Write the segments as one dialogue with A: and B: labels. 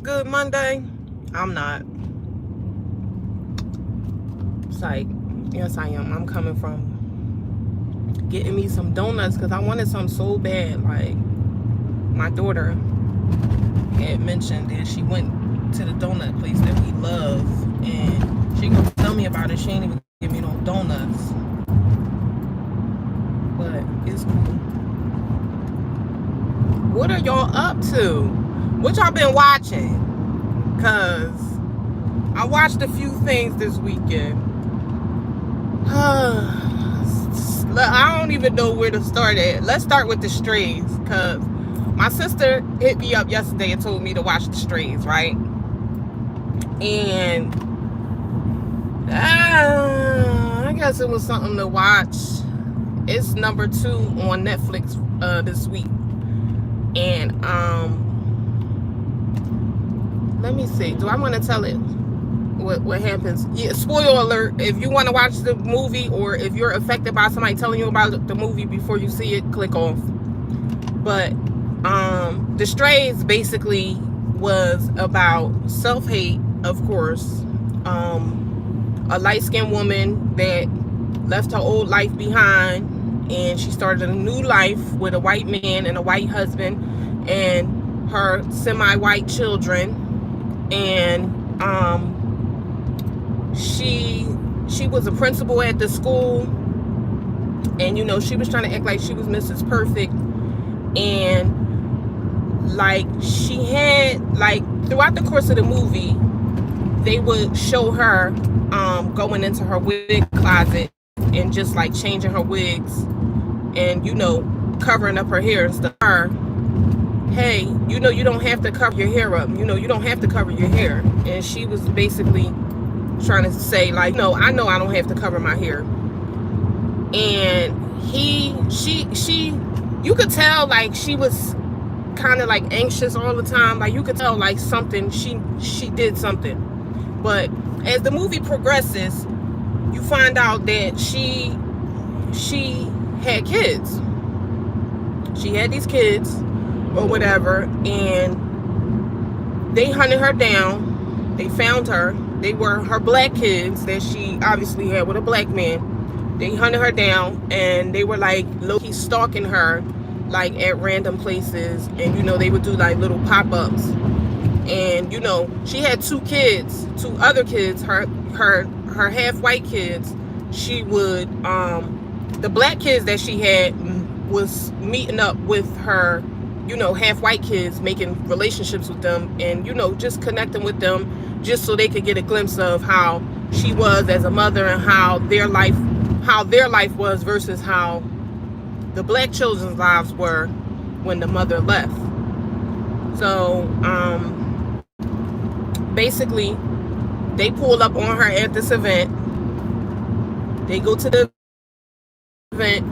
A: good Monday? I'm not. It's like, yes, I am. I'm coming from getting me some donuts because I wanted some so bad. Like, my daughter had mentioned that she went to the donut place that we love, and she gonna tell me about it. She ain't even give me no donuts, but it's cool. What are y'all up to? What y'all been watching? Cause I watched a few things this weekend. I don't even know where to start at. Let's start with the Strays, cause my sister hit me up yesterday and told me to watch the Strays, right? And I guess it was something to watch. It's number 2 on Netflix this week, and let me see. Do I want to tell it? What happens? Yeah, spoiler alert. If you want to watch the movie, or if you're affected by somebody telling you about the movie before you see it, click off. But the Strays basically was about self-hate, of course. A light-skinned woman that left her old life behind, and she started a new life with a white man and a white husband and her semi-white children. And she was a principal at the school, and she was trying to act like she was Mrs. Perfect, and like she had, like, throughout the course of the movie they would show her going into her wig closet and just like changing her wigs and covering up her hair and stuff. Hey, you don't have to cover your hair up. You don't have to cover your hair. And she was basically trying to say, like, no, I know I don't have to cover my hair. And she you could tell, like, she was kind of like anxious all the time. Like, you could tell, like, something, she did something. But as the movie progresses, you find out that she had kids. She had these kids or whatever, and they hunted her down. They found her. They were her black kids that she obviously had with a black man. They hunted her down, and they were like low-key stalking her, like at random places. And they would do like little pop-ups. And she had 2 kids, 2 other kids, her half-white kids. She would the black kids that she had was meeting up with her half-white kids, making relationships with them, and just connecting with them, just so they could get a glimpse of how she was as a mother, and how their life was versus how the black children's lives were when the mother left. So basically they pulled up on her at this event. They go to the event.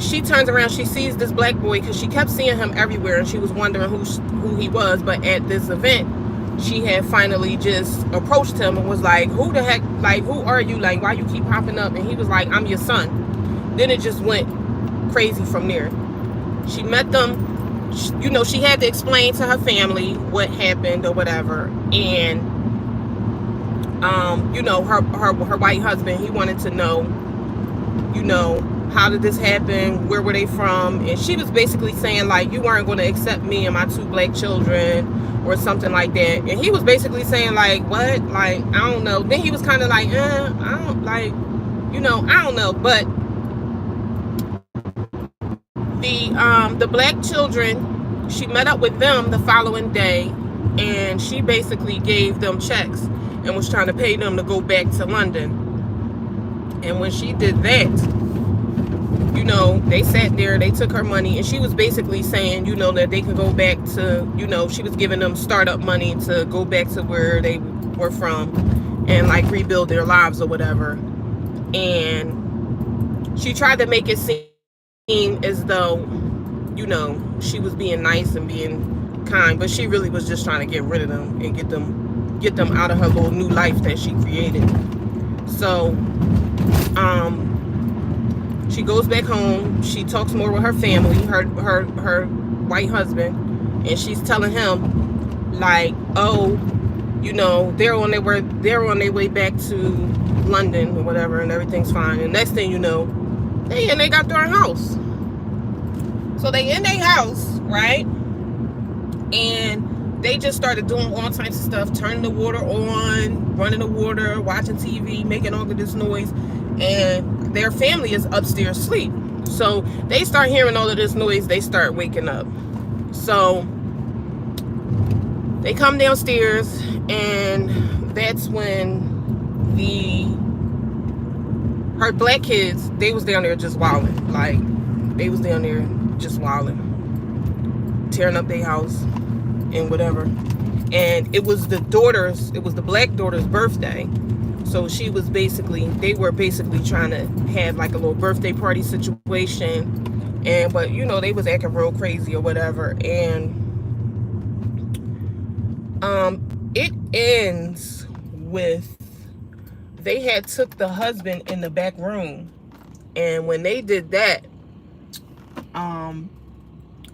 A: She turns around, she sees this black boy, because she kept seeing him everywhere, and she was wondering who he was. But at this event, she had finally just approached him and was like, who the heck, like, who are you? Like, why you keep popping up? And he was like, I'm your son. Then it just went crazy from there. She met them. She had to explain to her family what happened or whatever. And her white husband, he wanted to know, how did this happen? Where were they from? And she was basically saying, like, you weren't going to accept me and my 2 black children or something like that. And he was basically saying, like, what? Like, I don't know. Then he was kind of like, I don't, like, I don't know. But the black children, she met up with them the following day, and she basically gave them checks and was trying to pay them to go back to London. And when she did that, they sat there, they took her money, and she was basically saying, that they could go back to, she was giving them startup money to go back to where they were from and like rebuild their lives or whatever. And she tried to make it seem as though, she was being nice and being kind, but she really was just trying to get rid of them and get them out of her little new life that she created. So she goes back home. She talks more with her family, her white husband, and she's telling him like, oh, you know, they're on their way back to London or whatever, and everything's fine. And next thing you know, they got their house. So they in their house, right? And they just started doing all types of stuff, turning the water on, running the water, watching TV, making all of this noise, and their family is upstairs asleep. So they start hearing all of this noise, they start waking up. So they come downstairs, and that's when her black kids, they was down there just wilding. Like, they was down there just wilding, tearing up their house and whatever. And it was the black daughter's birthday. So they were basically trying to have like a little birthday party situation. But you know, they was acting real crazy or whatever. And it ends with, they had took the husband in the back room. And when they did that,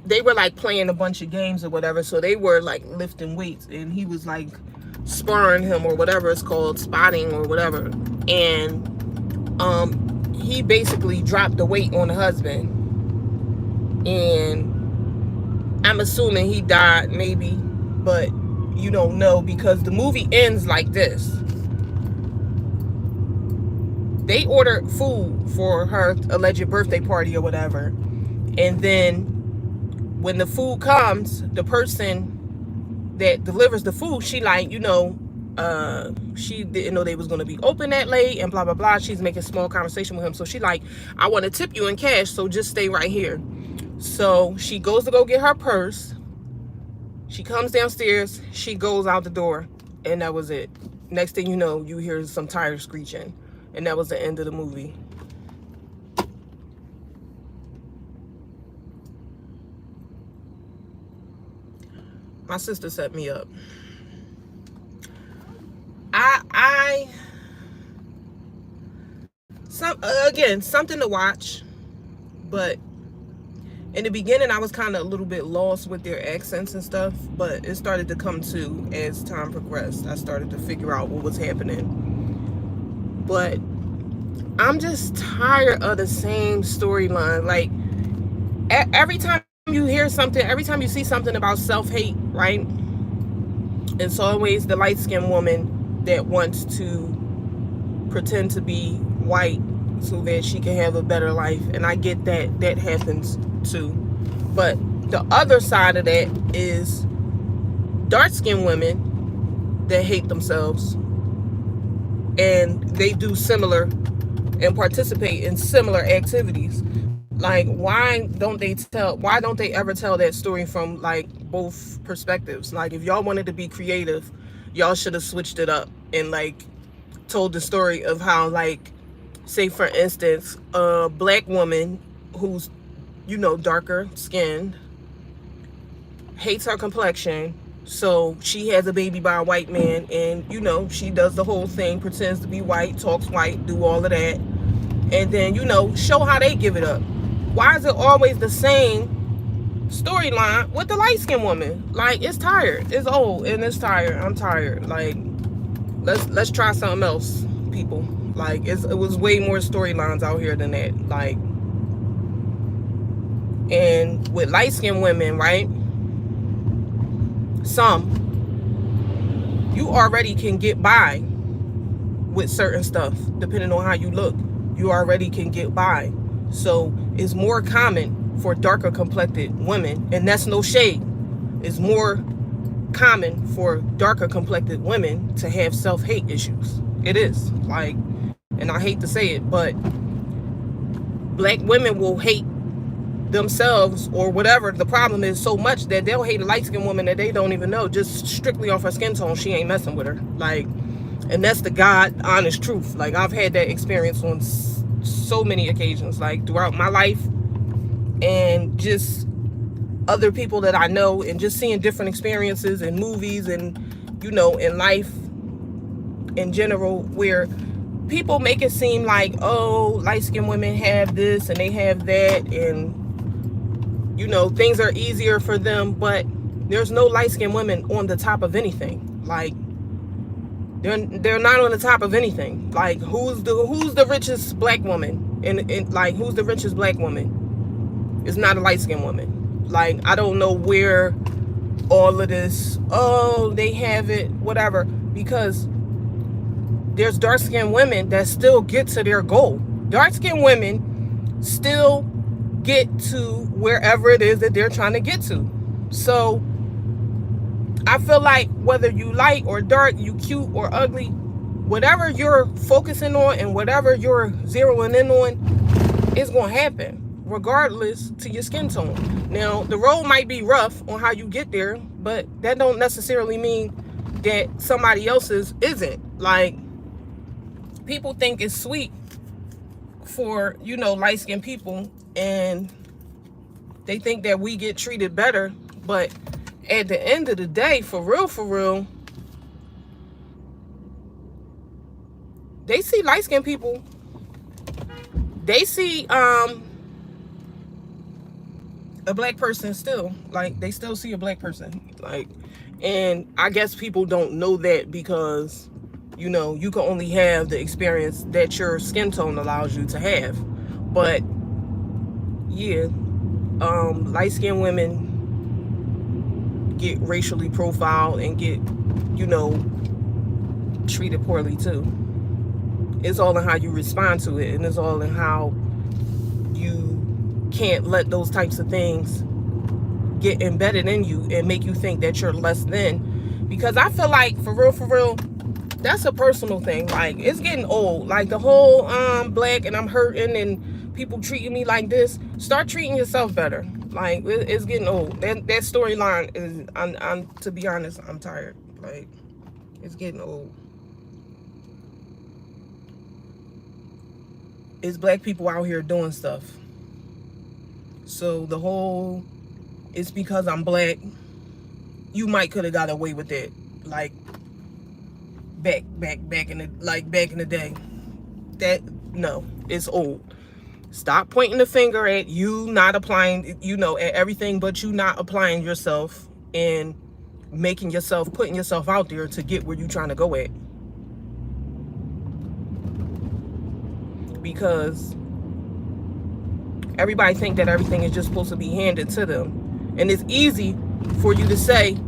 A: they were like playing a bunch of games or whatever. So they were like lifting weights, and he was like sparring him or whatever it's called, spotting or whatever. And he basically dropped the weight on the husband, and I'm assuming he died maybe, but you don't know, because the movie ends like this. They ordered food for her alleged birthday party or whatever, and then when the food comes, the person that delivers the food, she like, you know, she didn't know they was going to be open that late and blah blah blah. She's making small conversation with him, so she like, I want to tip you in cash, so just stay right here. So she goes to go get her purse. She comes downstairs, she goes out the door, and that was it. Next thing you know, you hear some tires screeching, and that was the end of the movie. My sister set me up. Again, something to watch, but in the beginning I was kind of a little bit lost with their accents and stuff, but it started to come to as time progressed. I started to figure out what was happening. But I'm just tired of the same storyline. Like, every time you hear something, every time you see something about self-hate, right? It's always the light-skinned woman that wants to pretend to be white so that she can have a better life. And I get that that happens too. But the other side of that is dark-skinned women that hate themselves, and they do similar and participate in similar activities. Like, why don't they ever tell that story from like both perspectives? Like, if y'all wanted to be creative, y'all should have switched it up and like told the story of how, like, say for instance, a black woman who's, you know, darker skinned, hates her complexion, so she has a baby by a white man, and you know, she does the whole thing, pretends to be white, talks white, do all of that, and then, you know, show how they give it up. Why is it always the same storyline with the light-skinned woman? Like, it's tired, it's old, and it's tired. I'm tired. Like, let's try something else, people. Like, it was way more storylines out here than that. Like, and with light-skinned women, right, you already can get by with certain stuff depending on how you look. You already can get by. So it's more common for darker complected women, and that's no shade. It's more common for darker complected women to have self-hate issues. It is. Like, and I hate to say it, but black women will hate themselves or whatever the problem is so much that they'll hate a light-skinned woman that they don't even know, just strictly off her skin tone. She ain't messing with her. Like, and that's the God honest truth. Like, I've had that experience on so many occasions, like throughout my life, and just other people that I know, and just seeing different experiences in movies and, you know, in life in general, where people make it seem like, oh, light-skinned women have this and they have that, and, you know, things are easier for them. But There's no light-skinned women on the top of anything. Like, they're not on the top of anything. Like, who's the richest black woman? And like, who's the richest black woman? It's not a light-skinned woman. Like, I don't know where all of this, oh, they have it, whatever, because there's dark-skinned women that still get to their goal. Dark-skinned women still get to wherever it is that they're trying to get to. So I feel like whether you light or dark, you cute or ugly, whatever you're focusing on and whatever you're zeroing in on is going to happen, regardless to your skin tone. Now, the road might be rough on how you get there, but that don't necessarily mean that somebody else's isn't. Like, people think it's sweet for, you know, light-skinned people, and they think that we get treated better, but at the end of the day, for real, they see light-skinned people. They see a black person still. Like, they still see a black person. Like, and I guess people don't know that because, you know, you can only have the experience that your skin tone allows you to have. But yeah, light-skinned women get racially profiled and get, you know, treated poorly too. It's all in how you respond to it, and it's all in how you can't let those types of things get embedded in you and make you think that you're less than. Because I feel like, for real, that's a personal thing. Like, it's getting old. Like, the whole black and I'm hurting and people treating me like this. Start treating yourself better. Like, it's getting old. That storyline is, I'm to be honest, I'm tired. Like, it's getting old. It's black people out here doing stuff. So the whole, it's because I'm black, you might could have got away with it. Like, back in the day. That, no, it's old. Stop pointing the finger at you not applying, you know, at everything but you not applying yourself and putting yourself out there to get where you're trying to go at. Because everybody think that everything is just supposed to be handed to them. And it's easy for you to say,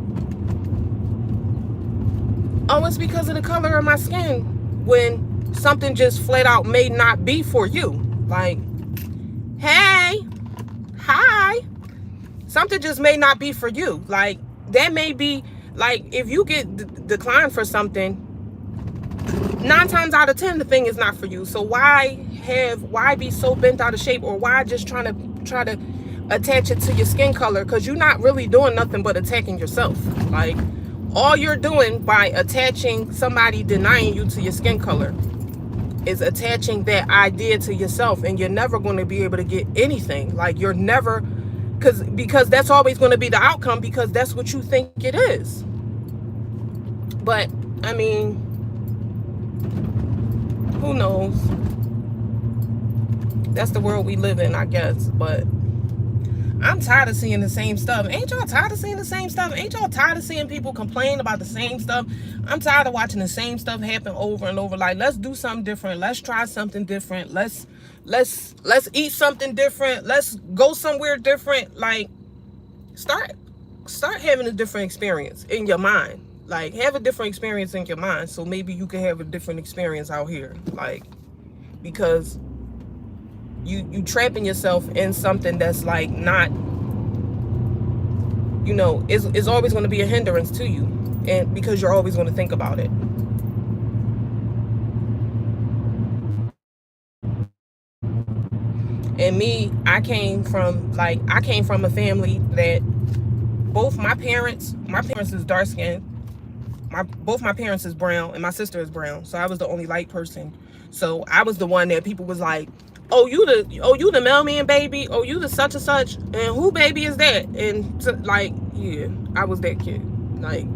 A: oh, it's because of the color of my skin, when something just flat out may not be for you. Like, hey, hi, something just may not be for you. Like, that may be, like, if you get declined for something, 9 times out of 10 the thing is not for you. So why be so bent out of shape, or why just try to attach it to your skin color? Because you're not really doing nothing but attacking yourself. Like, all you're doing by attaching somebody denying you to your skin color is attaching that idea to yourself, and you're never going to be able to get anything. Like, you're never, because that's always going to be the outcome, because that's what you think it is. But I mean, who knows? That's the world we live in, I guess. But I'm tired of seeing the same stuff. Ain't y'all tired of seeing the same stuff? Ain't y'all tired of seeing people complain about the same stuff? I'm tired of watching the same stuff happen over and over. Like, let's do something different. Let's try something different. Let's eat something different. Let's go somewhere different. Like, start having a different experience in your mind. Like, have a different experience in your mind, so maybe you can have a different experience out here. Like, because you trapping yourself in something that's like not, you know, is always going to be a hindrance to you, and because you're always going to think about it. And me, I came from a family that both my parents is dark skinned. Both my parents is brown, and my sister is brown. So I was the only light person. So I was the one that people was like, oh, you the mailman baby, oh, you the such and such, and who baby is that? And like, yeah, I was that kid. Like,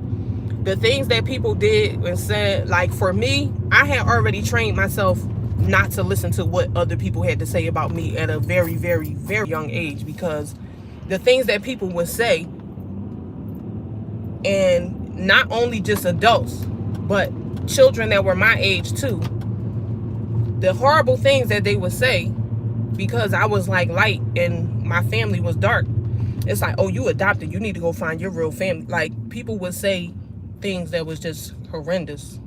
A: the things that people did and said, like, for me, I had already trained myself not to listen to what other people had to say about me at a very, very, very young age, because the things that people would say And not only just adults, but children that were my age too. The horrible things that they would say because I was like light and my family was dark. It's like, oh, you adopted, you need to go find your real family. Like, people would say things that was just horrendous.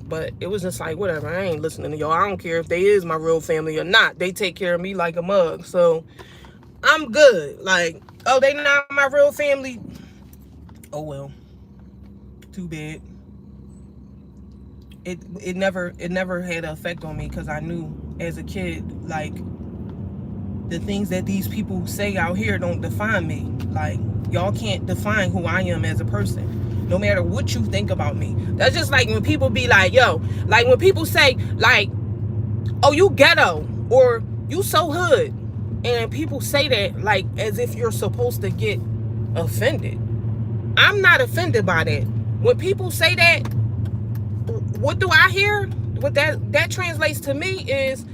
A: But it was just like, whatever, I ain't listening to y'all. I don't care if they is my real family or not. They take care of me like a mug. So I'm good. Like, oh, they not my real family. Oh well. Too bad. It never had an effect on me because I knew as a kid, like, the things that these people say out here don't define me. Like, y'all can't define who I am as a person, no matter what you think about me. That's just like when people be like, yo, like when people say, like, oh, you ghetto, or you so hood. And people say that, like, as if you're supposed to get offended. I'm not offended by that. When people say that, what do I hear? What that translates to me is,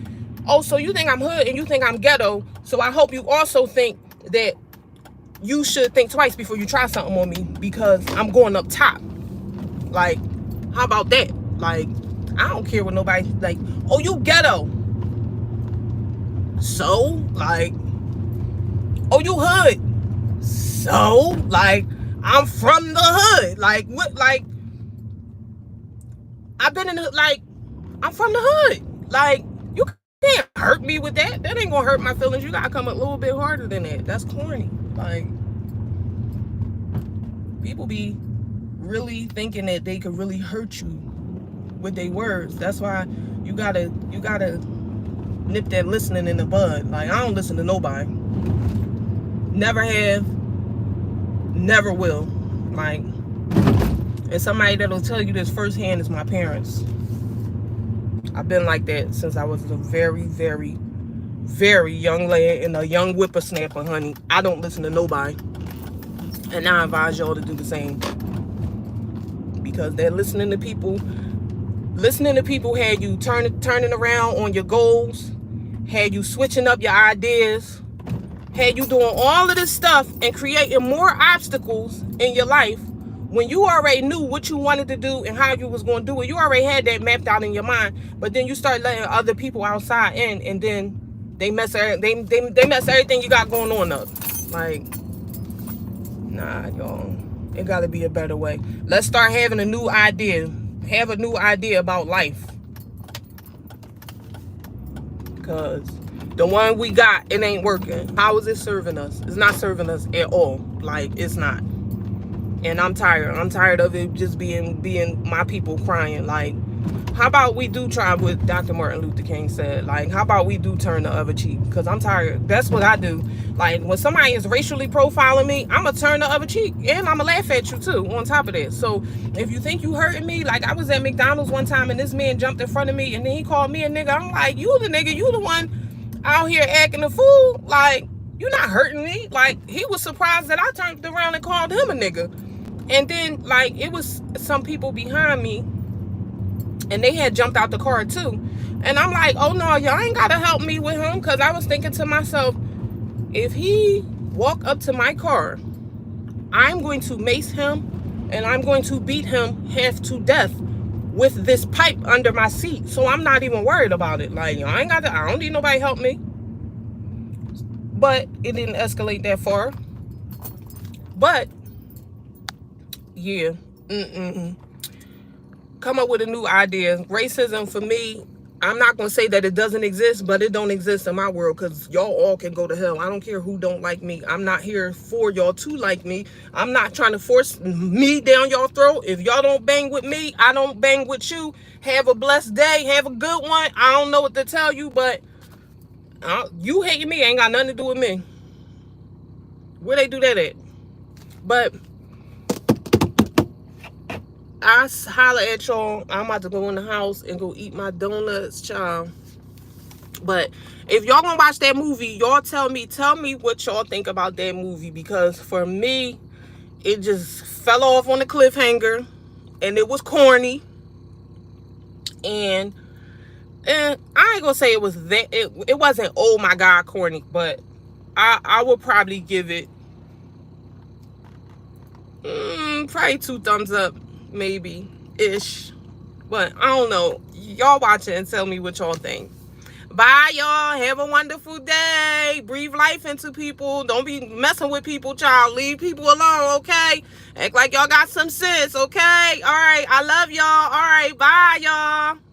A: oh, so you think I'm hood and you think I'm ghetto, so I hope you also think that you should think twice before you try something on me because I'm going up top. Like, how about that? Like, I don't care what nobody, like, oh, you ghetto. So, like, oh, you hood. So, like, I'm from the hood. Like, what, like, I've been in the, like, I'm from the hood. Like, you can't hurt me with that. That ain't gonna hurt my feelings. You gotta come a little bit harder than that. That's corny. Like, people be really thinking that they could really hurt you with their words. That's why you gotta nip that listening in the bud. Like, I don't listen to nobody. Never have, never will. Like, and somebody that'll tell you this firsthand is my parents. I've been like that since I was a very, very, very young lad and a young whippersnapper, honey. I don't listen to nobody. And I advise y'all to do the same. Because they're listening to people had you turning around on your goals, had you switching up your ideas, had you doing all of this stuff and creating more obstacles in your life when you already knew what you wanted to do and how you was going to do it. You already had that mapped out in your mind, but then you start letting other people outside in, and then they mess everything you got going on up. Like, nah, y'all, it got to be a better way. Let's start having a new idea. Have a new idea about life. Because the one we got, it ain't working. How is it serving us? It's not serving us at all. Like, it's not. And I'm tired. I'm tired of it just being my people crying. Like, how about we do try what Dr. Martin Luther King said? Like, how about we do turn the other cheek? Because I'm tired. That's what I do. Like, when somebody is racially profiling me, I'm going to turn the other cheek. And I'm going to laugh at you, too, on top of that. So, if you think you hurting me, like, I was at McDonald's one time, and this man jumped in front of me, and then he called me a nigga. I'm like, you the nigga. You the one out here acting a fool. Like, you're not hurting me. Like, he was surprised that I turned around and called him a nigga. And then, like, it was some people behind me, and they had jumped out the car, too. And I'm like, oh, no, y'all ain't got to help me with him. Because I was thinking to myself, if he walk up to my car, I'm going to mace him, and I'm going to beat him half to death with this pipe under my seat. So I'm not even worried about it. Like, I don't need nobody help me. But it didn't escalate that far. But yeah, come up with a new idea. Racism, for me, I'm not gonna say that it doesn't exist, but it don't exist in my world, because y'all all can go to hell. I don't care who don't like me. I'm not here for y'all to like me. I'm not trying to force me down y'all throat. If y'all don't bang with me, I don't bang with you. Have a blessed day. Have a good one. I don't know what to tell you, but you hating me ain't got nothing to do with me. Where they do that at? But I holler at y'all. I'm about to go in the house and go eat my donuts, child. But if y'all gonna watch that movie, y'all tell me what y'all think about that movie. Because for me, it just fell off on the cliffhanger, and it was corny. And I ain't gonna say it was that. It wasn't, oh my God, corny. But I would probably give it Probably 2 thumbs up, maybe ish. But I don't know. Y'all watch it and tell me what y'all think. Bye, y'all. Have a wonderful day. Breathe life into people. Don't be messing with people, child. Leave people alone, okay? Act like y'all got some sense, okay? All right. I love y'all. All right. Bye, y'all.